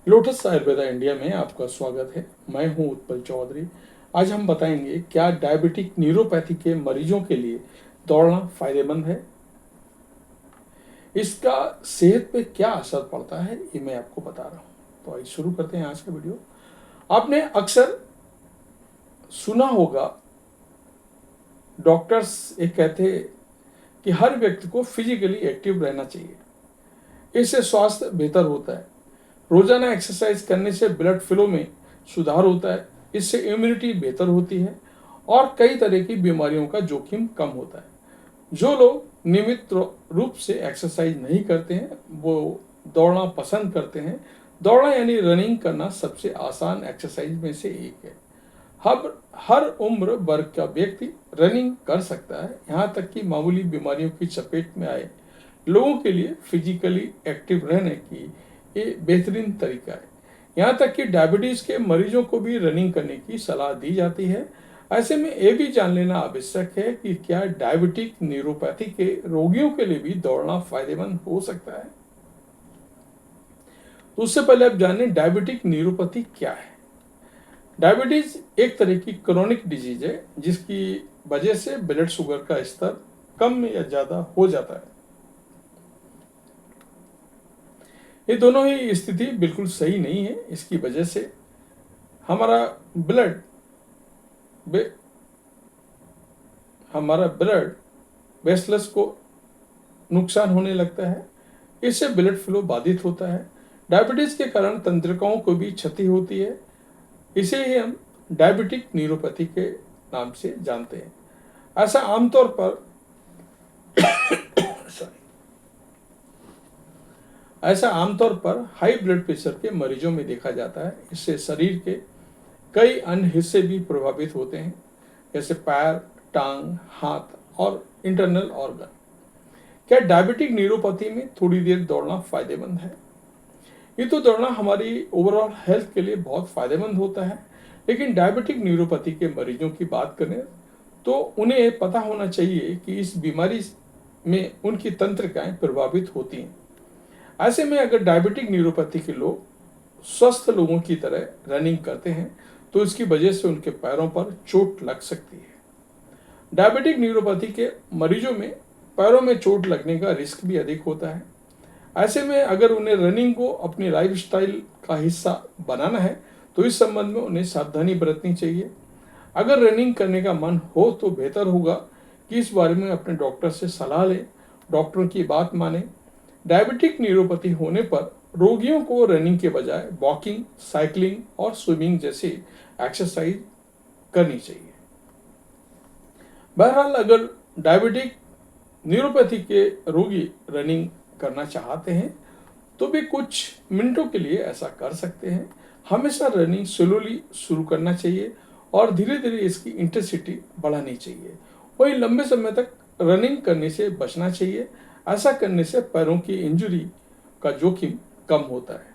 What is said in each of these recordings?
Lotus Ayurveda India में आपका स्वागत है। मैं हूं उत्पल चौधरी। आज हम बताएंगे क्या डायबिटिक न्यूरोपैथी के मरीजों के लिए दौड़ना फायदेमंद है, इसका सेहत पे क्या असर पड़ता है, ये मैं आपको बता रहा हूं। तो आइए शुरू करते हैं आज का वीडियो। आपने अक्सर सुना होगा, डॉक्टर्स ये कहते हैं कि हर व्यक्ति को फिजिकली एक्टिव रहना चाहिए, इससे स्वास्थ्य बेहतर होता है। रोजाना एक्सरसाइज करने से ब्लड फ्लो में सुधार होता है, इससे इम्यूनिटी बेहतर होती है और कई तरह की बीमारियों का जोखिम कम होता है। जो लोग नियमित रूप से एक्सरसाइज नहीं करते हैं वो दौड़ना पसंद करते हैं। दौड़ना यानी रनिंग करना सबसे आसान एक्सरसाइज में से एक है। हर उम्र वर्ग का व्यक्ति रनिंग कर सकता है। यहाँ तक कि मामूली बीमारियों की चपेट में आए लोगों के लिए फिजिकली एक्टिव रहने की ये बेहतरीन तरीका है। यहाँ तक कि डायबिटीज के मरीजों को भी रनिंग करने की सलाह दी जाती है। ऐसे में ये भी जान लेना आवश्यक है कि क्या डायबिटिक न्यूरोपैथी के रोगियों के लिए भी दौड़ना फायदेमंद हो सकता है। तो उससे पहले आप जानें डायबिटिक न्यूरोपैथी क्या है। डायबिटीज एक तरह की क्रोनिक डिजीज है जिसकी वजह से ब्लड शुगर का स्तर कम या ज्यादा हो जाता है। ये दोनों ही स्थिति बिल्कुल सही नहीं है। इसकी वजह से हमारा ब्लड वेसल्स को नुकसान होने लगता है, इससे ब्लड फ्लो बाधित होता है। डायबिटीज के कारण तंत्रिकाओं को भी क्षति होती है, इसे ही हम डायबिटिक न्यूरोपैथी के नाम से जानते हैं। ऐसा आमतौर पर हाई ब्लड प्रेशर के मरीजों में देखा जाता है। इससे शरीर के कई अन्य हिस्से भी प्रभावित होते हैं, जैसे पैर, टांग, हाथ और इंटरनल ऑर्गन। क्या डायबिटिक न्यूरोपैथी में थोड़ी देर दौड़ना फायदेमंद है? ये तो दौड़ना हमारी ओवरऑल हेल्थ के लिए बहुत फायदेमंद होता है, लेकिन डायबिटिक न्यूरोपैथी के मरीजों की बात करें तो उन्हें पता होना चाहिए कि इस बीमारी में उनकी तंत्रिकाएं प्रभावित होती हैं। ऐसे में अगर डायबिटिक न्यूरोपैथी के लोग स्वस्थ लोगों की तरह रनिंग करते हैं तो इसकी वजह से उनके पैरों पर चोट लग सकती है। डायबिटिक न्यूरोपैथी के मरीजों में पैरों में चोट लगने का रिस्क भी अधिक होता है। ऐसे में अगर उन्हें रनिंग को अपनी लाइफस्टाइल का हिस्सा बनाना है तो इस संबंध में उन्हें सावधानी बरतनी चाहिए। अगर रनिंग करने का मन हो तो बेहतर होगा कि इस बारे में अपने डॉक्टर से सलाह लें, डॉक्टर की बात माने। डायबिटिक न्यूरोपैथी होने पर रोगियों को रनिंग के बजाय वॉकिंग, साइकिलिंग और स्विमिंग जैसी एक्सरसाइज करनी चाहिए। बहरहाल अगर डायबिटिक न्यूरोपैथी के रोगी रनिंग करना चाहते हैं तो भी कुछ मिनटों के लिए ऐसा कर सकते हैं। हमेशा रनिंग स्लोली शुरू करना चाहिए और धीरे धीरे इसकी इंटेंसिटी बढ़ानी चाहिए। वही लंबे समय तक रनिंग करने से बचना चाहिए। ऐसा करने से पैरों की इंजरी का जोखिम कम होता है।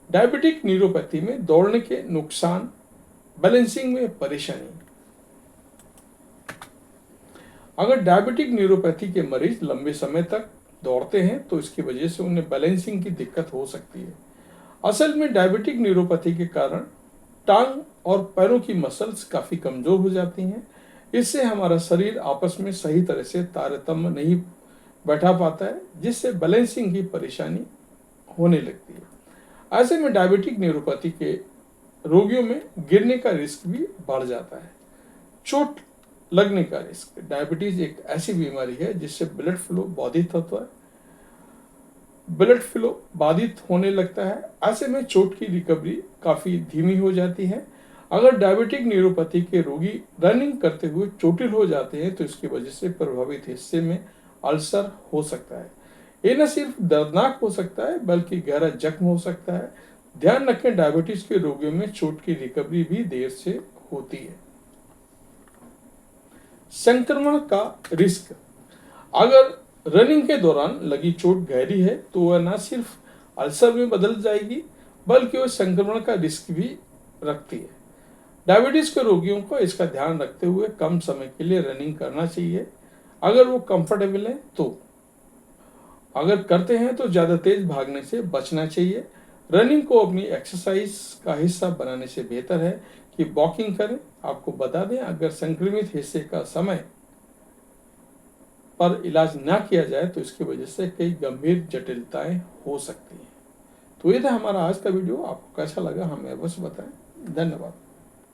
डायबिटिक न्यूरोपैथी में दौड़ने के नुकसान: बैलेंसिंग में परेशानी। अगर डायबिटिक न्यूरोपैथी के मरीज लंबे समय तक दौड़ते हैं तो इसकी वजह से उन्हें बैलेंसिंग की दिक्कत हो सकती है। असल में डायबिटिक न्यूरोपैथी के कारण टांग और पैरों की मसल्स काफी कमजोर हो जाती हैं। इससे हमारा शरीर आपस में सही तरह से तारतम्य नहीं बैठा पाता है, जिससे बैलेंसिंग की परेशानी होने लगती है। ऐसे में डायबिटिक न्यूरोपैथी के रोगियों में गिरने का रिस्क भी बढ़ जाता है। चोट लगने का रिस्क: डायबिटीज एक ऐसी बीमारी है जिससे ब्लड फ्लो बाधित होता है, ब्लड फ्लो बाधित होने लगता है। ऐसे में चोट की रिकवरी काफी धीमी हो जाती है। अगर डायबिटिक न्यूरोपैथी के रोगी रनिंग करते हुए चोटिल हो जाते हैं तो इसकी वजह से प्रभावित हिस्से में अल्सर हो सकता है। ये न सिर्फ दर्दनाक हो सकता है बल्कि गहरा जख्म हो सकता है। ध्यान रखें, डायबिटीज के रोगियों में चोट की रिकवरी भी देर से होती है। संक्रमण का रिस्क: अगर रनिंग के दौरान लगी चोट गहरी है तो वह न सिर्फ अल्सर में बदल जाएगी बल्कि वह संक्रमण का रिस्क भी रखती है। डायबिटीज के रोगियों को इसका ध्यान रखते हुए कम समय के लिए रनिंग करना चाहिए। अगर वो कंफर्टेबल है तो। अगर करते हैं तो ज्यादा तेज भागने से बचना चाहिए। रनिंग को अपनी एक्सरसाइज का हिस्सा बनाने से बेहतर है कि वॉकिंग करें। आपको बता दें, अगर संक्रमित हिस्से का समय पर इलाज ना किया जाए तो इसकी वजह से कई गंभीर जटिलताएं हो सकती हैं। तो ये था हमारा आज का वीडियो। आपको कैसा लगा हमें अवश्य बताएं। धन्यवाद।